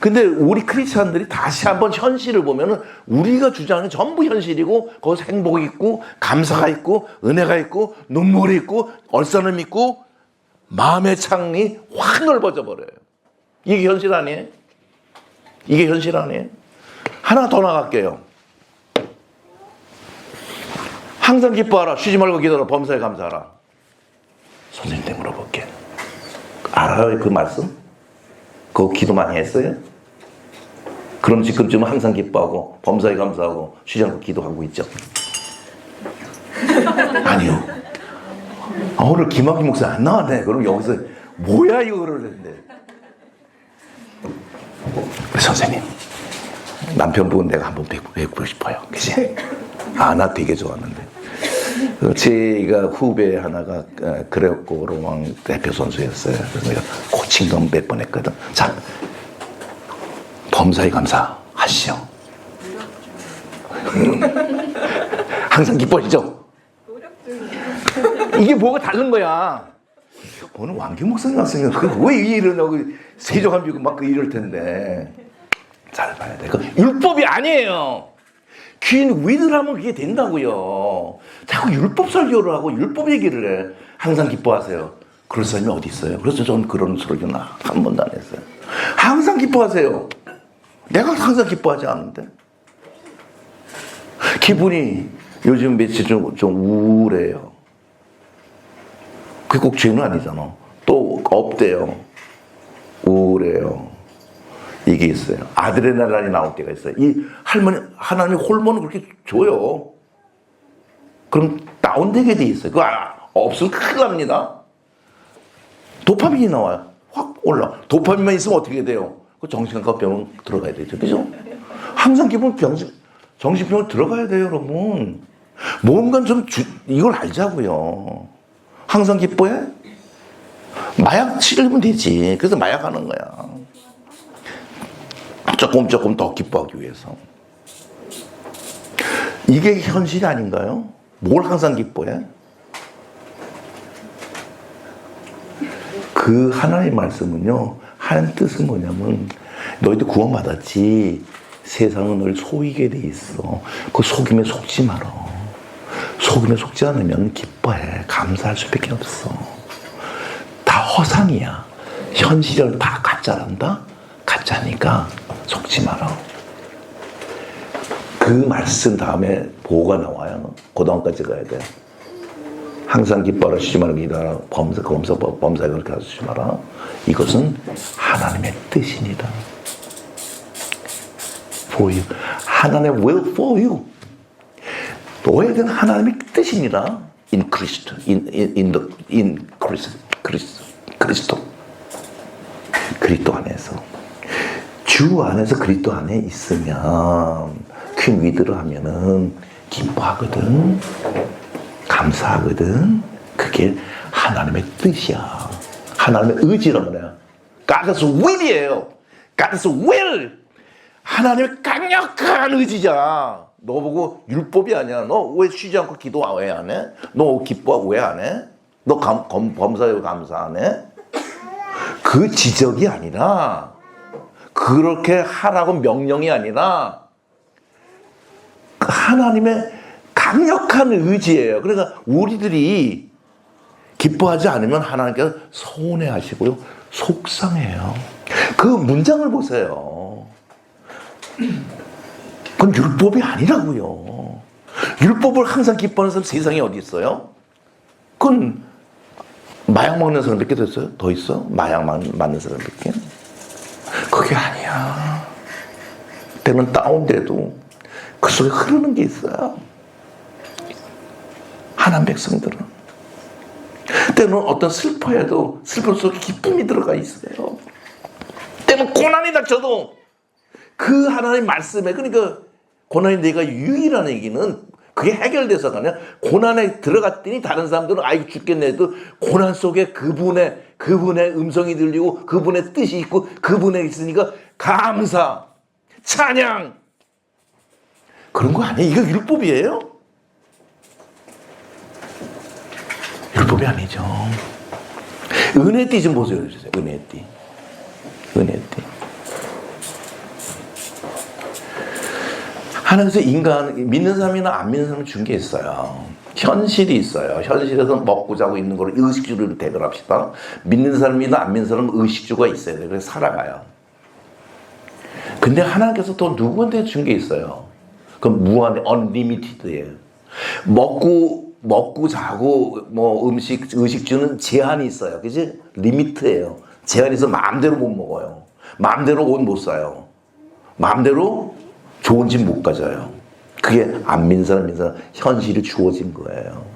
근데 우리 크리스찬들이 다시 한번 현실을 보면은 우리가 주장하는 전부 현실이고 거기서 행복이 있고 감사가 있고 은혜가 있고 눈물이 있고 얼싸름 있고 마음의 창이 확 넓어져 버려요. 이게 현실 아니에요? 이게 현실 아니에요? 하나 더 나갈게요. 항상 기뻐하라. 쉬지 말고 기도하라. 범사에 감사하라. 선생님한테 물어볼게. 알아요 그 말씀? 그거 기도 많이 했어요? 그럼 지금쯤은 항상 기뻐하고 범사에 감사하고 쉬지 않고 기도하고 있죠? 아니요. 오늘 김학기 목사 안 나왔네. 그럼 여기서 뭐야 이거를 했는데. 우리 선생님 남편분 내가 한번 뵙고 싶어요. 그치? 나 되게 좋았는데. 제가 후배 하나가 그레코 로망 대표 선수였어요. 그래서 내가 코칭도 몇 번 했거든. 자, 범사에 감사하시죠. 항상 기뻐하시죠. 이게 뭐가 다른 거야. 오늘 왕규 목사님 왔으면 왜 이 일을 하고 세종한 비고 막 이럴 텐데. 잘 봐야 돼. 그 율법이 아니에요. 퀸 위드라면 그게 된다고요. 자꾸 율법 설교를 하고 율법 얘기를 해. 항상 기뻐하세요. 그럴 사람이 어디 있어요? 그래서 저는 그런 설교는 한 번도 안 했어요. 항상 기뻐하세요. 내가 항상 기뻐하지 않는데. 기분이 요즘 며칠 좀 우울해요. 그게 꼭 죄는 아니잖아. 또 없대요. 우울해요. 이게 있어요. 아드레날린이 나올 때가 있어요. 이 하나님이 호르몬을 그렇게 줘요. 그럼 다운되게 돼 있어요. 그거 없으면 큰일 납니다. 도파민이 나와요. 확 올라. 도파민만 있으면 어떻게 돼요? 그 정신과 병원 들어가야 되죠. 그죠? 항상 기본 정신병원 들어가야 돼요, 여러분. 뭔가 좀 이걸 알자고요. 항상 기뻐해? 마약 치료면 되지. 그래서 마약 하는 거야. 조금 더 기뻐하기 위해서. 이게 현실이 아닌가요? 뭘 항상 기뻐해? 그 하나님의 말씀은요, 하나님 뜻은 뭐냐면, 너희도 구원받았지. 세상은 널 속이게 돼 있어. 그 속임에 속지 말어. 속임에 속지 않으면 기뻐해. 감사할 수밖에 없어. 다 허상이야. 현실은 다 가짜란다? 가짜니까 속지 마라. 그 말씀 다음에 보호가 나와요. 고등학까지 가야 돼. 항상 기뻐하라. 쉬지 말고 기도하라. 범사에 그렇게 하지 마라. 이것은 하나님의 뜻입니다. For you. 하나님의 will for you. 너에 대한 하나님의 뜻입니다. In Christ. In Christ. 그리스도 안에서. 주 안에서 그리스도 안에 있으면 퀸 위드를 하면은 기뻐하거든. 감사하거든. 그게 하나님의 뜻이야. 하나님의 의지란 말이야. God's will이에요. God's will. 하나님의 강력한 의지자. 너 보고 율법이 아니야. 너 왜 쉬지 않고 기도 왜 안 해? 너 기뻐 왜 안 해? 너 범사에 감사 안 해? 그 지적이 아니라 그렇게 하라고 명령이 아니라 하나님의 강력한 의지예요. 그러니까 우리들이 기뻐하지 않으면 하나님께서 서운해하시고요. 속상해요. 그 문장을 보세요. 그건 율법이 아니라고요. 율법을 항상 기뻐하는 사람 세상에 어디 있어요? 그건 마약 먹는 사람밖에 더 있어요? 더 있어? 마약 맞는 사람밖에? 그게 아니야. 때는 다운돼도 그 속에 흐르는 게 있어요. 하나님 백성들은. 때는 어떤 슬퍼해도 슬픔 속에 기쁨이 들어가 있어요. 때는 고난이 닥쳐도 그 하나님 말씀에, 그러니까 고난이 내가 유일한 얘기는 그게 해결돼서가 아니라 고난에 들어갔더니 다른 사람들은 아이고 죽겠네 해도 고난 속에 그분의 음성이 들리고 그분의 뜻이 있고 그분에 있으니까 감사, 찬양. 그런 거 아니에요? 이거 율법이에요? 율법이 아니죠. 은혜띠 좀 보세요. 은혜띠. 하나님께서 인간, 믿는 사람이나 안 믿는 사람을 준 게 있어요. 현실이 있어요. 현실에서 먹고 자고 있는 거를 의식주를 대별합시다. 믿는 사람이나 안 믿는 사람은 의식주가 있어야 돼요. 그래서 살아가요. 근데 하나님께서 또 누구한테 준 게 있어요. 그건 무한, unlimited예요. 먹고 자고 뭐 의식주는 제한이 있어요. 그지? 리미트예요. 제한이 있어 마음대로 못 먹어요. 마음대로 옷 못 사요. 마음대로 좋은 집 못 가져요. 그게 안 믿는 사람, 믿는 사람 현실이 주어진 거예요.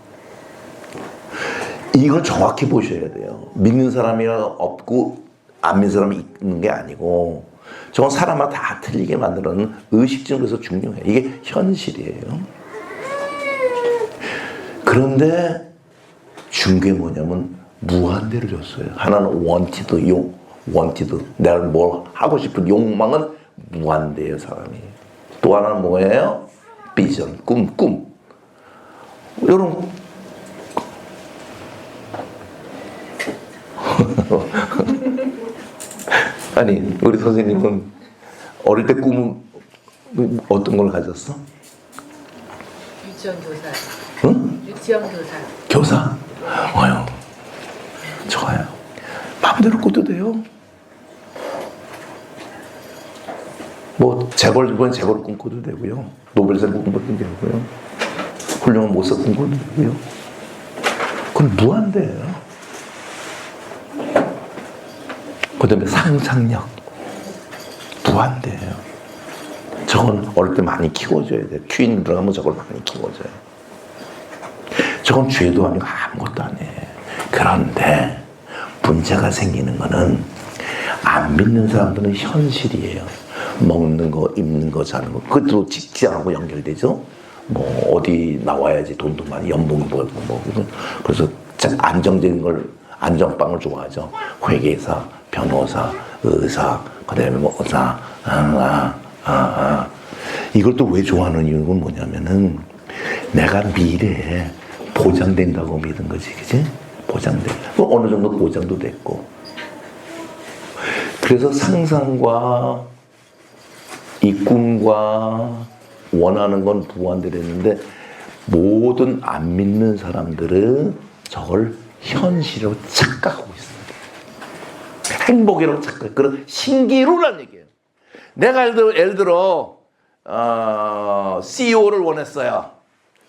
이걸 정확히 보셔야 돼요. 믿는 사람이 없고 안 믿는 사람이 있는 게 아니고 저건 사람마다 다 틀리게 만드는 의식주는 그래서 중요해요. 이게 현실이에요. 그런데 준 게 뭐냐면 무한대로 줬어요. 하나는 wanted, 내가 뭘 하고 싶은 욕망은 무한대예요, 사람이. 또 하나는 뭐예요? 비전, 꿈. 여러분, 아니, 우리 선생님은 어릴 때 꿈은 어떤 걸 가졌어? 유치원 교사. 응? 유치원 교사. 교사? 어휴, 좋아요. 마음대로 꿔도 돼요. 뭐 재벌 이번 재벌을 꿈꿔도 되고요. 노벨상 꿈꿔도 되고요. 훌륭한 모사 꿈꿔도 되고요. 그건 무한대예요. 그다음에 상상력 무한대예요. 저건 어릴 때 많이 키워줘야 돼요. 퀸 들어가면 저걸 많이 키워줘요. 저건 죄도 아니고 아무것도 아니에요. 그런데 문제가 생기는 거는 안 믿는 사람들은 현실이에요. 먹는 거, 입는 거, 자는 거. 그것도 직장하고 연결되죠. 뭐 어디 나와야지 돈도 많이 연봉이 벌고 뭐. 그래서 안정적인 걸, 안정빵을 좋아하죠. 회계사, 변호사, 의사, 그다음에 뭐 의사, 이걸 또 왜 좋아하는 이유는 뭐냐면은 내가 미래에 보장된다고 믿은 거지, 그지? 보장돼. 어느 정도 보장도 됐고. 그래서 상상과 이 꿈과 원하는 건 무한대로 했는데 모든 안 믿는 사람들은 저걸 현실로 착각하고 있습니다. 행복이라고 착각. 그런 신기루란 얘기예요. 내가 예를 들어 CEO를 원했어요.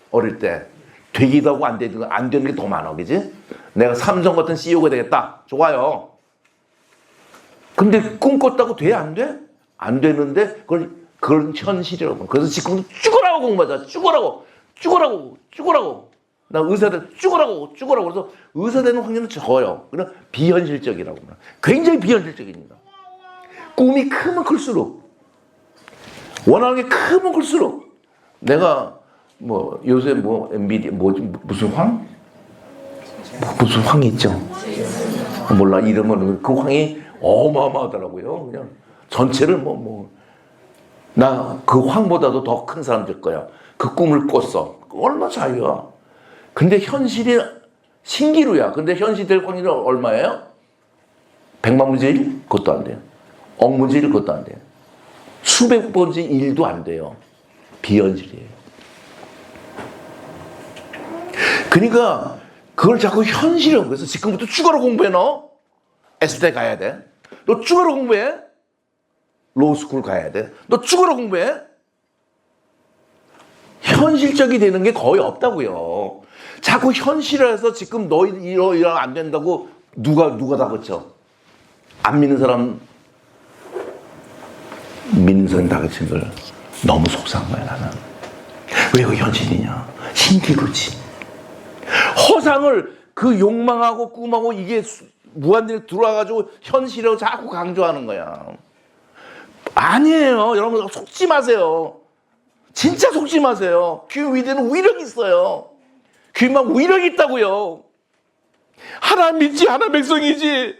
어릴 때. 되기도 하고 안 되는 게 더 많아, 그지? 내가 삼성 같은 CEO가 되겠다. 좋아요. 근데 꿈꿨다고 돼? 안 돼? 안 되는데 그걸 현실이라고. 그래서 지금도 죽으라고 공부하자. 죽으라고. 나 의사들 죽으라고. 그래서 의사 되는 확률은 적어요. 그냥 비현실적이라고. 굉장히 비현실적입니다. 꿈이 크면 클수록 원하는 게 크면 클수록 내가 뭐 요새 뭐 엔비디아 무슨 황 있죠? 몰라 이름은 그 황이 어마어마하더라고요. 그냥 전체를 나 그 황보다도 더 큰 사람 될 거야. 그 꿈을 꿨어. 얼마 차이야. 근데 현실이 신기루야. 근데 현실 될 확률이 얼마예요? 100만 분의 1? 그것도 안 돼요. 억 분의 1? 그것도 안 돼요. 수백 번째 1도 안 돼요. 비현실이에요. 그러니까 그걸 자꾸 현실이라고. 그래서 지금부터 죽어라 공부해. 너 S대 가야 돼. 너 죽어라 공부해. 로스쿨 가야 돼. 너 죽어라 공부해. 현실적이 되는 게 거의 없다고요. 자꾸 현실에서 지금 너 이러 안 된다고 누가 다 그쳐? 안 믿는 사람, 믿는 사람 다 그친 걸 너무 속상한 거야 나는. 왜 그 현실이냐? 신기루지. 허상을 그 욕망하고 꿈하고 이게 무한대로 들어와가지고 현실이라고 자꾸 강조하는 거야. 아니에요. 여러분 속지 마세요. 진짜 속지 마세요. 그 위대는 위력이 있어요. 귀만 위력이 있다고요. 하나 믿지 하나 백성이지.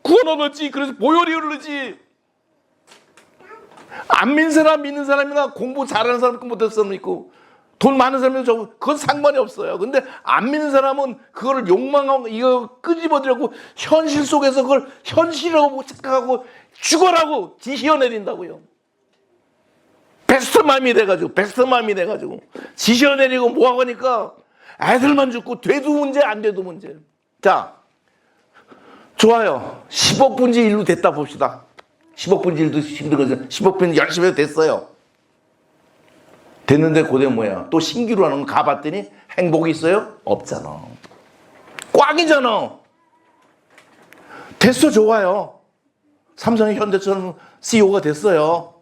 구원 얻었지. 그래서 보혈이 흐르지. 안 믿는 사람 믿는 사람이나 공부 잘하는 사람 못하는 사람 있고 돈 많은 사람도 그건 상관이 없어요. 근데 안 믿는 사람은 그거를 욕망하고 이거 끄집어들고 현실 속에서 그걸 현실이라고 착각하고 죽어라고 지시어 내린다고요. 베스트 베스트맘이 돼가지고 지셔내리고 뭐하고 하니까 애들만 죽고 돼도 문제 안 돼도 문제. 자, 좋아요. 10억 분지 1로 됐다 봅시다. 10억 분지 1도 힘든 거죠. 10억 분지 열심히 해도 됐어요. 됐는데 그게 뭐야? 또 신기루 하는 거 가봤더니 행복이 있어요? 없잖아. 꽝이잖아. 됐어, 좋아요. 삼성의 현대처럼 CEO가 됐어요.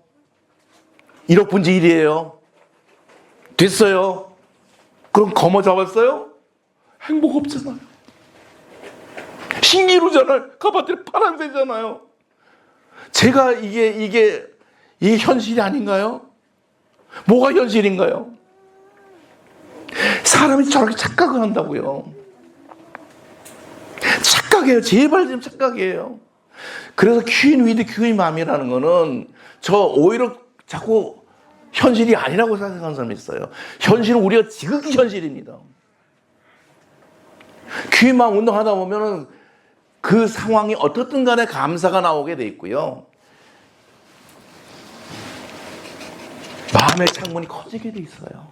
1억 분지 1이에요. 됐어요. 그럼 거머 잡았어요? 행복 없잖아요. 신기루잖아요. 가봤더니 파란색이잖아요. 제가 이게 현실이 아닌가요? 뭐가 현실인가요? 사람이 저렇게 착각을 한다고요. 착각해요. 제발 좀 착각해요. 그래서 퀸 위드 퀸맘이라는 거는 저 오히려 자꾸 현실이 아니라고 생각하는 사람이 있어요. 현실은 우리가 지극히 현실입니다. 퀸맘 운동하다 보면은 그 상황이 어떻든 간에 감사가 나오게 돼 있고요. 마음의 창문이 커지게 돼 있어요.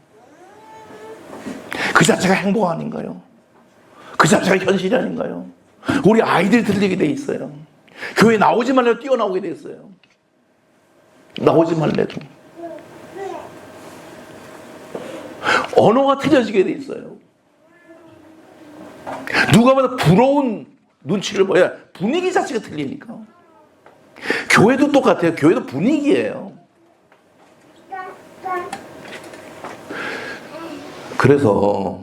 그 자체가 행복 아닌가요? 그 자체가 현실이 아닌가요? 우리 아이들이 들리게 돼 있어요. 교회 나오지 말래도 뛰어나오게 돼 있어요. 나오지 말래도. 언어가 틀려지게 돼 있어요. 누가 봐도 부러운 눈치를 봐야 분위기 자체가 틀리니까. 교회도 똑같아요. 교회도 분위기예요. 그래서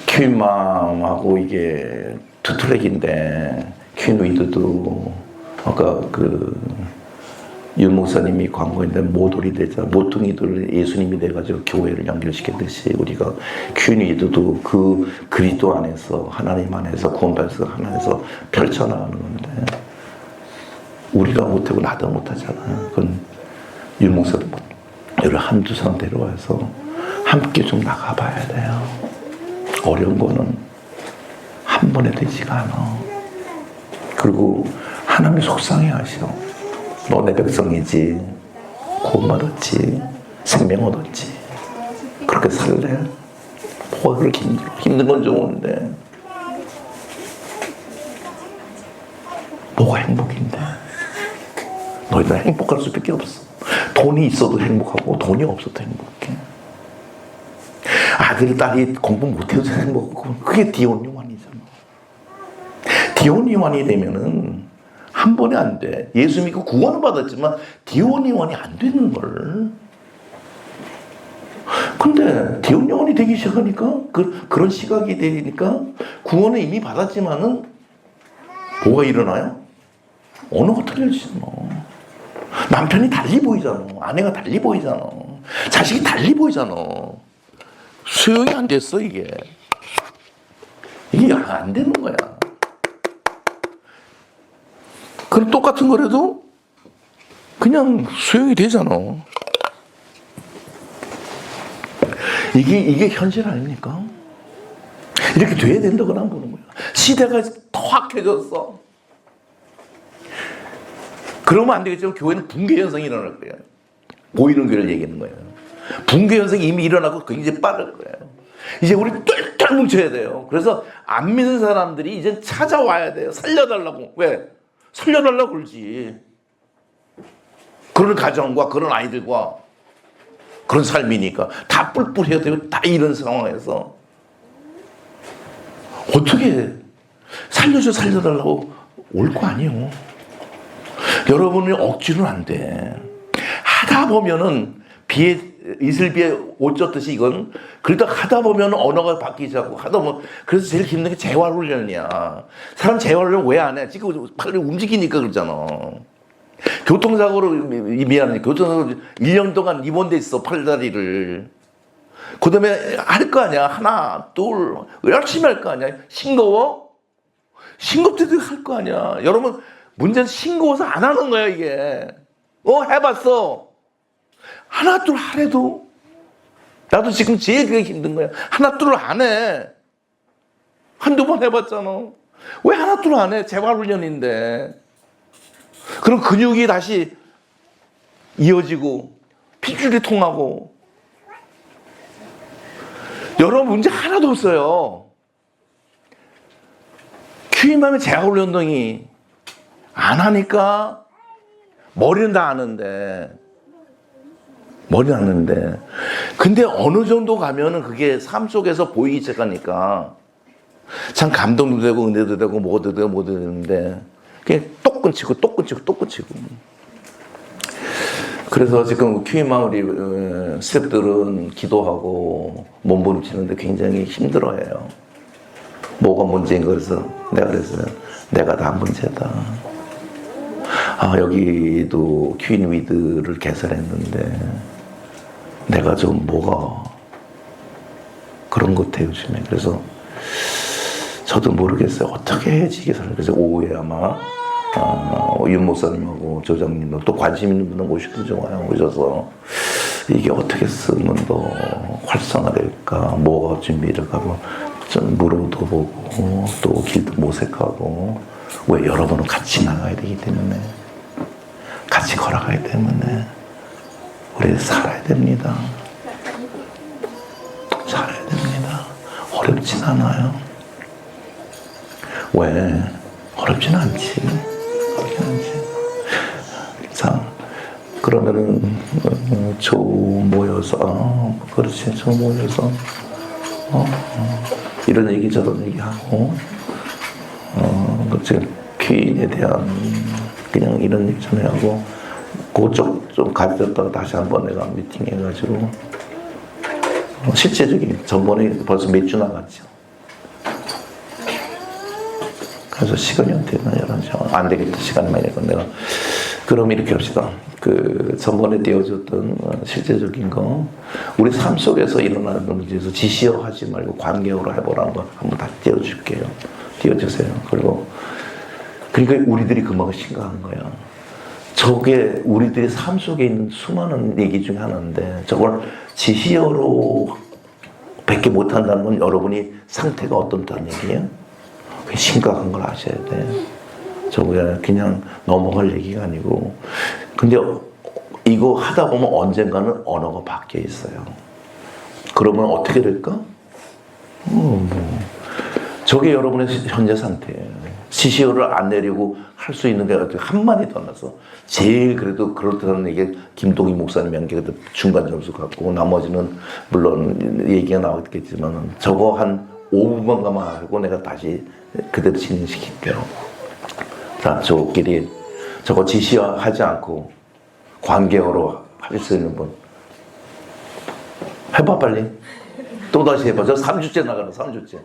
퀸맘하고 이게 두 트랙인데 퀸 위드도 아까 윤 목사님이 광고했는데 모돌이 되자 모퉁이들 예수님이 돼가지고 교회를 연결시켰듯이 우리가 퀸 위드도 그 그리스도 안에서 하나님 안에서 구원받아서 하나님에서 펼쳐나가는 건데 우리가 못하고 나도 못하잖아요. 그건 윤 목사도 여러 한두 사람 데려와서 함께 좀 나가봐야 돼요. 어려운 거는 한 번에 되지가 않아. 그리고 하나님이 속상해 하셔. 너 내 백성이지. 구원 얻었지. 생명 얻었지. 그렇게 살래? 뭐가 그렇게 힘들어? 힘든 건 좋은데 뭐가 행복인데? 너희들 행복할 수밖에 없어. 돈이 있어도 행복하고 돈이 없어도 행복해. 아들, 딸이 공부 못해도 행복하고 그게 디온 요한이잖아. 디온 요한이 되면은 한 번에 안 돼. 예수 믿고 구원을 받았지만 디온 요한이 안 되는 걸. 근데 디온 요한이 되기 시작하니까 그런 시각이 되니까 구원을 이미 받았지만은 뭐가 일어나요? 언어가 틀려지잖아. 남편이 달리 보이잖아. 아내가 달리 보이잖아. 자식이 달리 보이잖아. 수용이 안 됐어, 이게. 이게 안 되는 거야. 그럼 똑같은 거라도 그냥 수용이 되잖아. 이게 현실 아닙니까? 이렇게 돼야 된다고 난 거는 거야. 시대가 더 확해졌어. 그러면 안 되겠지만 교회는 붕괴 현상이 일어날 거예요. 보이는 교회를 얘기하는 거예요. 붕괴 현상이 이미 일어나고 굉장히 빠를 거예요. 이제 우리 똘똘 뭉쳐야 돼요. 그래서 안 믿는 사람들이 이제 찾아와야 돼요. 살려달라고. 왜? 살려달라고 그러지. 그런 가정과 그런 아이들과 그런 삶이니까 다 뿔뿔해야 되고 다 이런 상황에서 어떻게 살려달라고 올 거 아니에요. 여러분이 억지로는 안 돼. 하다 보면은 이슬비에 옷 젖듯이 이건 그러다 하다 보면 언어가 바뀌자고 하다 보면 그래서 제일 힘든 게 재활훈련이야. 사람 재활훈련 왜 안 해? 지금 빨리 움직이니까 그러잖아. 교통사고로 미안해. 교통사고로 1년 동안 입원돼 있어. 팔다리를. 그 다음에 할 거 아니야. 하나, 둘, 열심히 할 거 아니야. 싱거워? 싱겁지도 할 거 아니야. 여러분 문제는 싱거워서 안 하는 거야 이게. 해봤어. 하나 둘 하래도 나도 지금 제일 그게 힘든 거야. 하나 둘을 안 해. 한두 번 해봤잖아. 왜 하나 둘을 안 해? 재활훈련인데. 그럼 근육이 다시 이어지고 핏줄이 통하고 여러 문제 하나도 없어요. QM하면 제약올리 운동이 안 하니까 머리는 다 아는데 근데 어느 정도 가면은 그게 삶 속에서 보이기 시작하니까 참 감동도 되고 은혜도 되고 뭐도 되는데 그게 또 끊치고 그래서 지금 QM아 우리 스태프들은 기도하고 몸부림치는데 굉장히 힘들어해요. 뭐가 문제인 거라서 내가 그랬어요. 내가 다 문제다. 여기도 퀸 위드를 개설했는데 내가 좀 뭐가 그런 것 같아요 요즘에. 그래서 저도 모르겠어요. 어떻게 해야지 이게 사람. 그래서 오후에 아마 윤 목사님하고 조장님도 또 관심 있는 분은 오셔서 이게 어떻게 쓰면 더 활성화될까, 뭐가 준비를 하고 좀 물어도 보고 또 길도 모색하고. 왜 여러분은 같이 나가야 되기 때문에, 같이 걸어가야 때문에 우리 살아야 됩니다. 어렵진 않아요. 왜? 어렵진 않지. 자, 그러면은 조 모여서 이런 얘기 저런 얘기하고 지금 퀸에 대한 그냥 이런 얘기 좀 하고 그쪽 좀 가졌다가 다시 한번 내가 미팅해가지고 실제적인 전번에 벌써 몇 주 나갔죠. 그래서 시간이 어떻게 되나 11시 안 되겠다. 시간이 많이 되고 내가 그럼 이렇게 합시다. 그 전번에 띄워줬던 실제적인 거 우리 삶 속에서 일어나는 문제에서 지시어 하지 말고 관계어로 해보라는 거 한번 다시 띄워줄게요. 띄워주세요. 그러니까 우리들이 그만큼 심각한 거야. 저게 우리들의 삶 속에 있는 수많은 얘기 중에 하나인데 저걸 지시어로 밖에 못한다는 건 여러분이 상태가 어떻다는 얘기예요? 심각한 걸 아셔야 돼. 저게 그냥 넘어갈 얘기가 아니고. 근데 이거 하다 보면 언젠가는 언어가 바뀌어 있어요. 그러면 어떻게 될까? 저게 여러분의 현재 상태예요. 지시어를 안 내리고 할 수 있는 게 어떻게 한마디도 안 나서 제일 그래도 그렇다는 얘기 김동희 목사님 한 게 중간 점수 갖고 나머지는 물론 얘기가 나왔겠지만 저거 한 5분만 가만 하고 내가 다시 그대로 진행시킬게요. 자, 저끼리 저거 지시하지 않고 관계어로 할 수 있는 분 해봐 빨리. 또다시 해봐. 저 3주째 나가는 3주째.